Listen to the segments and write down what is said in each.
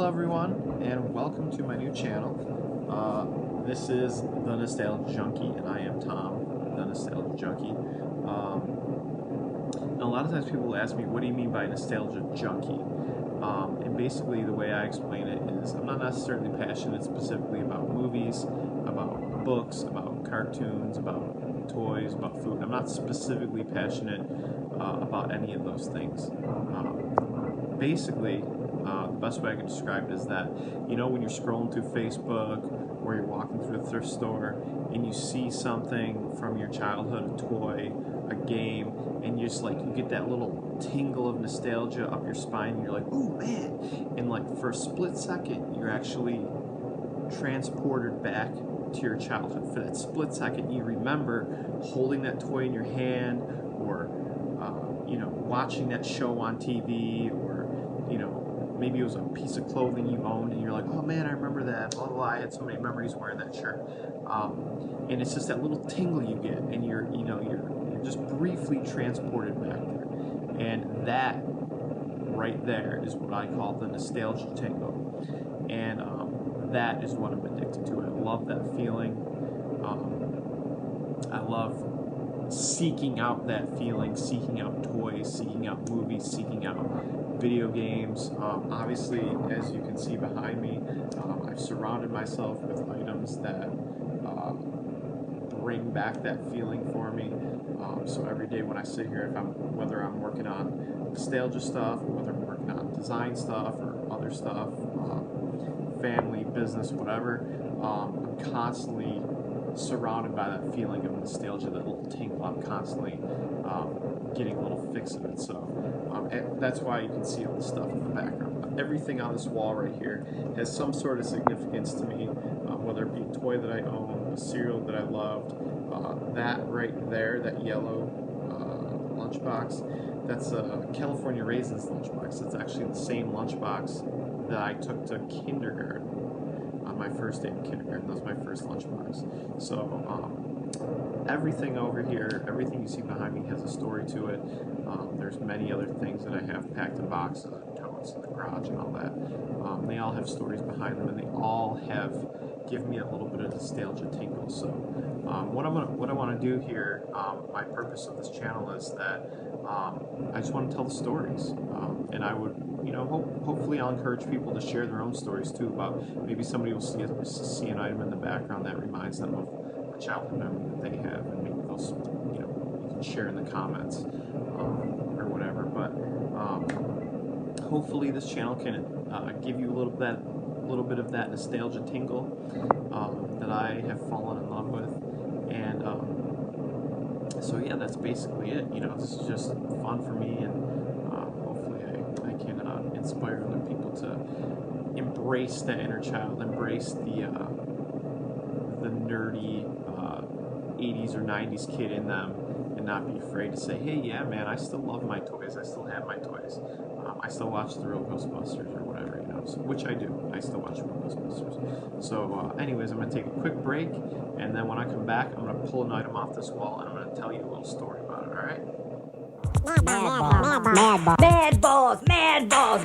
Hello everyone, and welcome to my new channel. This is The Nostalgia Junkie, and I am Tom, The Nostalgia Junkie. And a lot of times people ask me, what do you mean by Nostalgia Junkie? And basically the way I explain it is, I'm not necessarily passionate specifically about movies, about books, about cartoons, about toys, about food. I'm not specifically passionate about any of those things. Basically, the best way I can describe it is that, you know, when you're scrolling through Facebook or you're walking through a thrift store and you see something from your childhood, a toy, a game, and you just you get that little tingle of nostalgia up your spine, and you're like, ooh man, and for a split second you're actually transported back to your childhood. For that split second you remember holding that toy in your hand, or watching that show on TV, or maybe it was a piece of clothing you owned and you're like, oh man, I remember that, blah, blah, blah. I had so many memories wearing that shirt. And it's just that little tingle you get, and you're just briefly transported back there. And that right there is what I call the nostalgia tingle. And that is what I'm addicted to. I love that feeling. I love seeking out that feeling, seeking out toys, seeking out movies, seeking out video games. Obviously, as you can see behind me, I've surrounded myself with items that bring back that feeling for me. So every day when I sit here, whether I'm working on nostalgia stuff, or whether I'm working on design stuff or other stuff, family, business, whatever, I'm constantly surrounded by that feeling of nostalgia, that little tingle. I'm constantly getting a little fix of it. So that's why you can see all the stuff in the background. Everything on this wall right here has some sort of significance to me, whether it be a toy that I own, a cereal that I loved, that right there, that yellow lunchbox, that's a California Raisins lunchbox. It's actually the same lunchbox that I took to kindergarten. On my first day in kindergarten, that was my first lunchbox. So everything over here, everything you see behind me has a story to it. There's many other things that I have packed in boxes and totes in the garage and all that. They all have stories behind them, and they all give me a little bit of nostalgia tingle. So what I want to do here, my purpose of this channel is that I just want to tell the stories, and I would, hopefully I'll encourage people to share their own stories too. About maybe somebody will see an item in the background that reminds them of a childhood memory that they have, and maybe they'll, you can share in the comments or whatever. But hopefully this channel can give you a little bit of that nostalgia tingle that I have fallen in love with. And so yeah, that's basically it. This is just fun for me, and hopefully I can inspire other people to embrace that inner child, embrace the nerdy 80s or 90s kid in them, and not be afraid to say, hey, yeah, man, I still love my toys. I still have my toys. I still watch the real Ghostbusters or whatever, which I do. I still watch the real Ghostbusters. So anyways, I'm going to take a quick break, and then when I come back, I'm going to pull an item off this wall, and I'm going to tell you a little story about it, all right? Mad balls,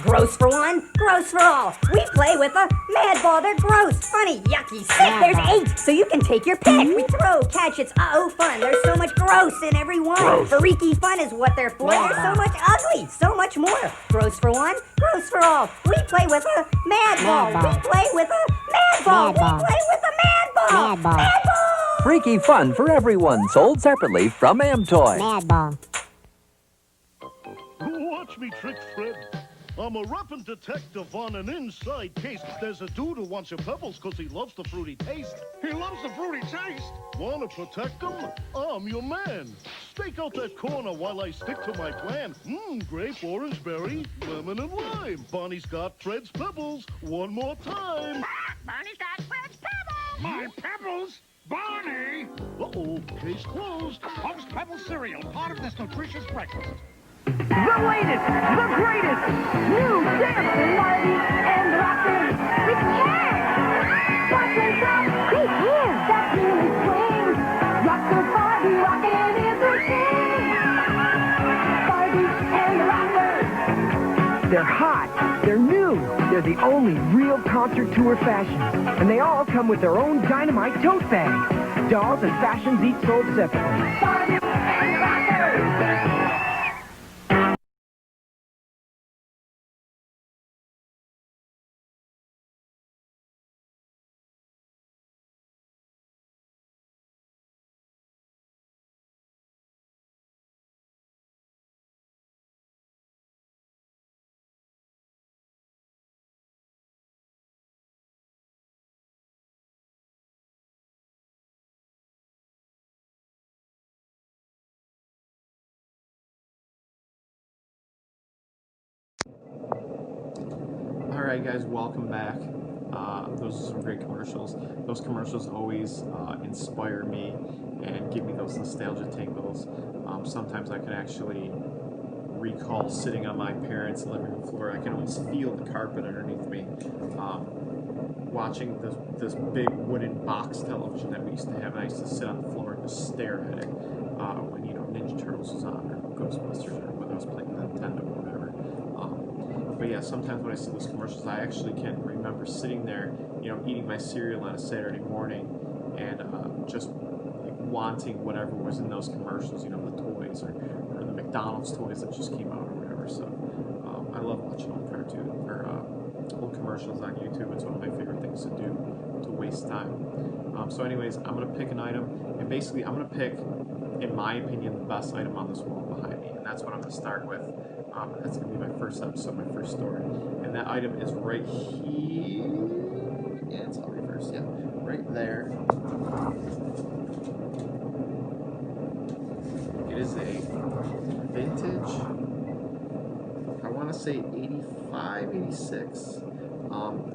gross for one, gross for all. We play with a mad ball, they're gross, funny, yucky, sick. There's 8, so you can take your pick. We throw, catch, it's fun. There's so much gross in every one. Freaky fun is what they're for. There's so much ugly, so much more. Gross for one, gross for all. We play with a mad ball. We play with a mad ball. We play with a mad ball. Mad ball. Freaky fun for everyone, sold separately from Amtoy. Mad ball. Watch me trick Fred. I'm a rapping detective on an inside case. There's a dude who wants your pebbles because he loves the fruity taste. He loves the fruity taste? Want to protect him? I'm your man. Stake out that corner while I stick to my plan. Grape, orange, berry, lemon, and lime. Bonnie's got Fred's pebbles. One more time. Barney's got Fred's pebbles! My pebbles? Barney! Uh-oh, case closed. Post Pebble cereal, part of this nutritious breakfast. The latest, the greatest, new dancing Marty and rockers with hair. Buttons up, big hair that really swings. Rocker Barbie rockin' is the king. Barbie and rockers. They're hot. They're new. They're the only real concert tour fashions. And they all come with their own dynamite tote bags. Dolls and fashions each sold separately. Alright guys, welcome back. Those are some great commercials. Those commercials always inspire me and give me those nostalgia tingles. Sometimes I can actually recall sitting on my parents' living room floor. I can almost feel the carpet underneath me. Watching this big wooden box television that we used to have, and I used to sit on the floor and just stare at it when, you know, Ninja Turtles was on, or Ghostbusters, or when I was playing Nintendo or whatever. But yeah, sometimes when I see those commercials, I actually can remember sitting there, you know, eating my cereal on a Saturday morning, and just like wanting whatever was in those commercials, you know, the toys or the McDonald's toys that just came out or whatever. So I love watching old cartoon or old commercials on YouTube. It's one of my favorite things to do to waste time. So anyways, I'm gonna pick an item, and basically I'm gonna pick, in my opinion, the best item on this wall behind me, and that's what I'm gonna start with. That's going to be my first episode, my first story. And that item is right here. Yeah, it's all reversed. Yeah, right there. It is a vintage, I want to say 85, 86.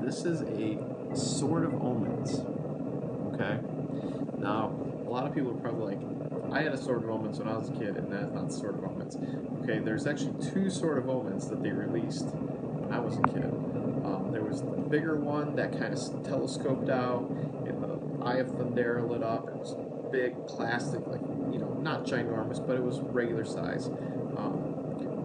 This is a Sword of Omens. Okay? Now, a lot of people are probably like, I had a Sword of Omens when I was a kid, and that is not Sword of Omens. Okay, there's actually two Sword of Omens that they released when I was a kid. There was the bigger one that kind of telescoped out, and the Eye of Thundera lit up. It was big, plastic, like, you know, not ginormous, but it was regular size.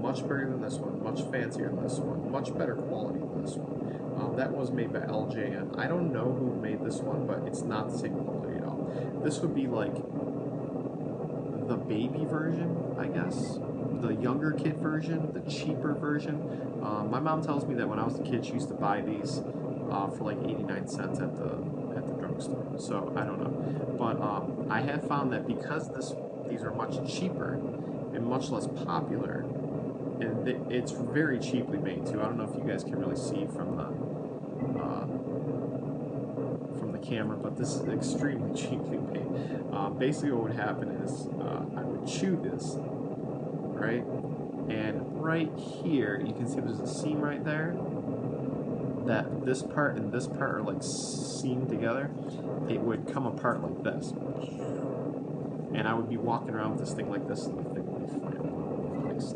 Much bigger than this one, much fancier than this one, much better quality than this one. That was made by LJN. I don't know who made this one, but it's not the same quality at all. This would be like the baby version, I guess, the younger kid version, the cheaper version. My mom tells me that when I was a kid, she used to buy these for like 89 cents at the drugstore. So I don't know, but I have found that because these are much cheaper and much less popular, and it's very cheaply made too. I don't know if you guys can really see from the camera, but this is extremely cheaply made. Basically what would happen is I would chew this, right? And right here, you can see there's a seam right there, that this part and this part are like seamed together. It would come apart like this. And I would be walking around with this thing like this, and the thing would be flying all over the place.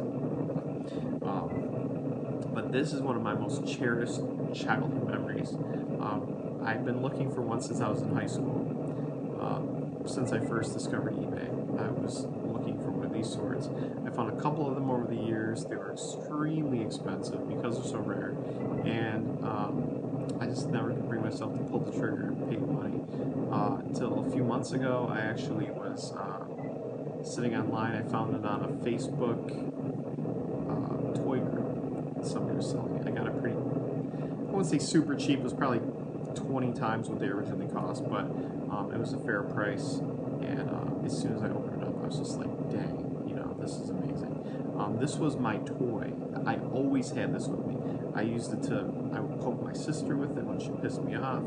But this is one of my most cherished childhood memories. I've been looking for one since I was in high school. Since I first discovered eBay, I was looking for one of these swords. I found a couple of them over the years. They were extremely expensive because they're so rare, and I just never could bring myself to pull the trigger and pay the money. Until a few months ago, I actually was sitting online. I found it on a Facebook toy group. Somebody was selling it. I got it pretty, I wouldn't say super cheap. It was probably 20 times what they originally cost, but it was a fair price. And as soon as I opened it up, I was just like, dang, you know, this is amazing. This was my toy. I always had this with me. I used it to, I would poke my sister with it when she pissed me off.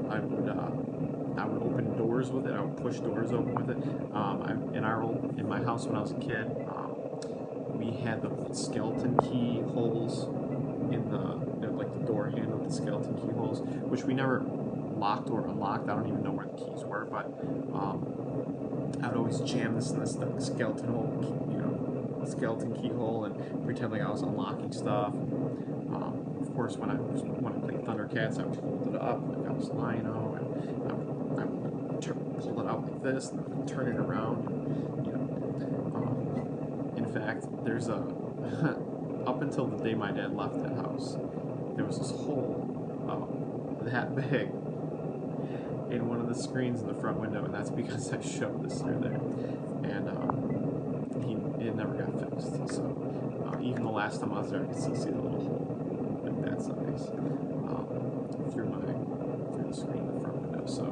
I would open doors with it. I would push doors open with it. In my house when I was a kid, we had the skeleton key holes in like the door handle, the skeleton key holes, which we never locked or unlocked. I don't even know where the keys were, but I would always jam this in the skeleton hole, you know, skeleton keyhole, and pretend like I was unlocking stuff. Of course, when I played Thundercats, I would hold it up like I was Lion-O, and I would pull it out like this, and then turn it around. You know, in fact, there's a up until the day my dad left that house, there was this hole that big in one of the screens in the front window, and that's because I shoved this through there, and it never got fixed. So even the last time I was there, I could still see the little hole like that size through the screen in the front window. So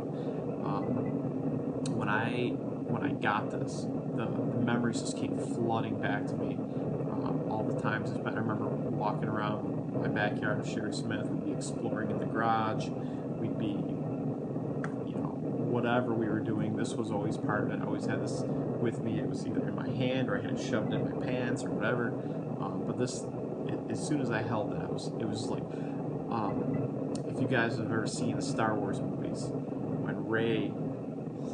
when I got this, the memories just came flooding back to me. All the times I remember walking around my backyard with Sherry Smith. We'd be exploring in the garage. We'd be, whatever we were doing, this was always part of it. I always had this with me. It was either in my hand or I had it shoved in my pants or whatever. But this, as soon as I held it, it was like, if you guys have ever seen the Star Wars movies, when Rey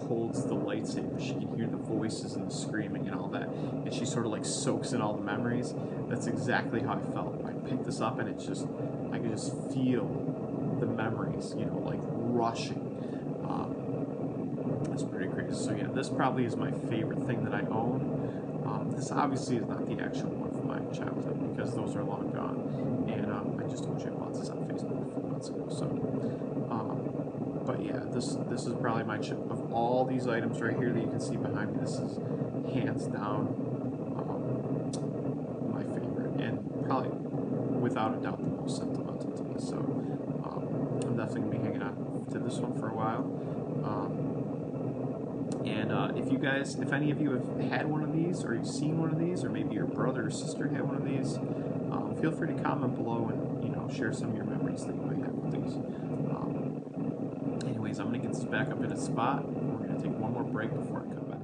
holds the lightsaber, she can hear the voices and the screaming and all that, and she sort of like soaks in all the memories. That's exactly how I felt. I picked this up and I could just feel the memories, like rushing. It's pretty crazy. So yeah, this probably is my favorite thing that I own. This obviously is not the actual one from my childhood because those are long gone, and I just told you I bought this on Facebook a few months ago. So, but yeah, this is probably of all these items right here that you can see behind me. This is hands down my favorite, and probably without a doubt the most sentimental to me. So I'm definitely gonna be hanging on to this one for a while. And if any of you have had one of these, or you've seen one of these, or maybe your brother or sister had one of these, feel free to comment below and share some of your memories that you might have with these. Anyways, I'm gonna get this back up in its spot. We're gonna take one more break before I come back.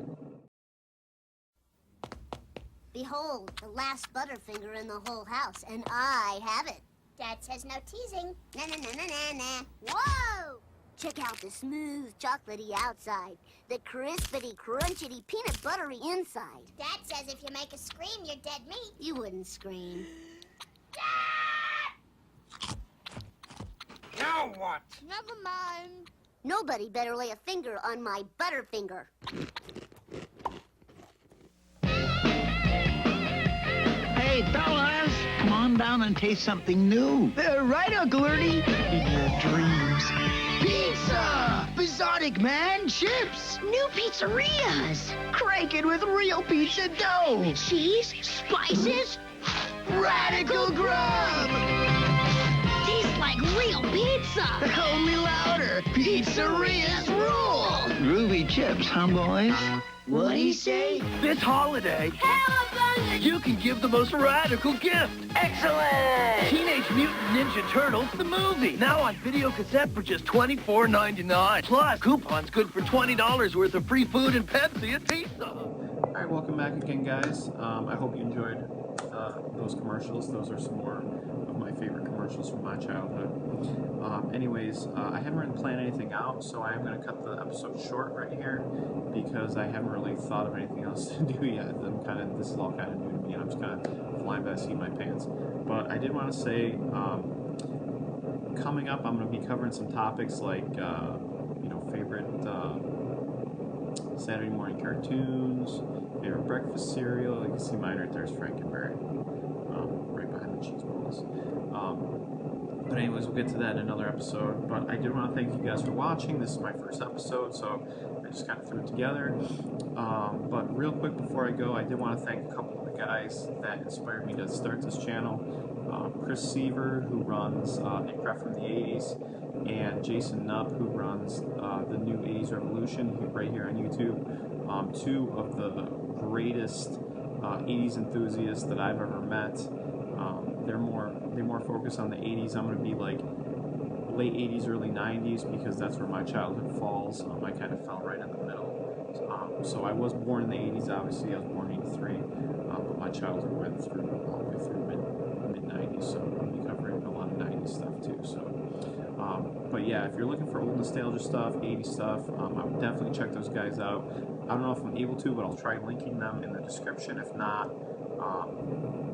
Behold, the last Butterfinger in the whole house, and I have it. Dad says no teasing. Na na na na na na. Whoa! Check out the smooth, chocolatey outside, the crispity, crunchity, peanut buttery inside. Dad says if you make a scream, you're dead meat. You wouldn't scream. Now what? Never mind. Nobody better lay a finger on my Butterfinger. Hey, fellas, come on down and taste something new. Right, Uncle Ernie. In your dreams. Pizza! Bizarric, man! Chips! New pizzerias. Cranking with real pizza dough! Cheese, spices, Radical grub! tastes like real pizza. Only louder! Pizzerias rule! Groovy chips, huh, boys? What'd he say? This holiday, you can give the most radical gift. Excellent! Teenage Mutant Ninja Turtles, the movie. Now on video cassette for just $24.99. Plus, coupons good for $20 worth of free food and Pepsi at pizza. All right, welcome back again, guys. I hope you enjoyed those commercials. Those are some more of my favorite commercials from my childhood. Anyways, I haven't really planned anything out, so I am going to cut the episode short right here because I haven't really thought of anything else to do yet. This is all kind of new to me, and I'm just kind of flying by the seat of my pants. But I did want to say, coming up, I'm going to be covering some topics like, favorite Saturday morning cartoons, favorite breakfast cereal. You can see mine right there is Frankenberry, right behind the cheese balls. But anyways, we'll get to that in another episode. But I did want to thank you guys for watching. This is my first episode, so I just kind of threw it together. But real quick before I go, I did want to thank a couple of the guys that inspired me to start this channel. Chris Seaver, who runs Nickcraft from the 80s, and Jason Nupp, who runs the new 80s Revolution right here on YouTube. Two of the greatest 80s enthusiasts that I've ever met. They're more focused on the 80s. I'm going to be like late 80s, early 90s because that's where my childhood falls. I kind of fell right in the middle. So I was born in the 80s, obviously. I was born in 83, but my childhood went through all the way through mid-90s, so I'll be covering a lot of 90s stuff too. So, but yeah, if you're looking for old nostalgia stuff, 80s stuff, I would definitely check those guys out. I don't know if I'm able to, but I'll try linking them in the description. If not,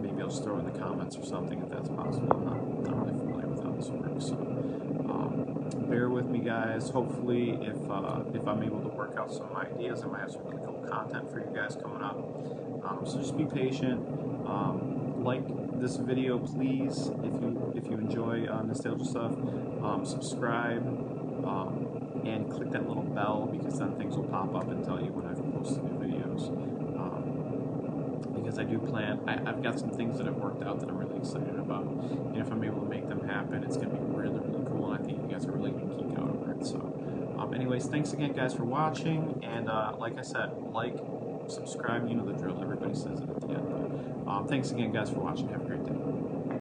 maybe I'll just throw in the comments or something if that's possible. I'm not really familiar with how this works, so bear with me, guys. Hopefully, if I'm able to work out some ideas, I might have some really cool content for you guys coming up. So just be patient. like this video, please, if you enjoy nostalgia stuff. Subscribe, and click that little bell, because then things will pop up and tell you when I've posted new videos. Because I do plan, I've got some things that have worked out that I'm really excited about, and if I'm able to make them happen, it's going to be really, really cool, and I think you guys are really going to geek out over it. So, anyways, thanks again, guys, for watching, and like I said, like, subscribe, you know the drill, everybody says it at the end. But, thanks again, guys, for watching. Have a great day.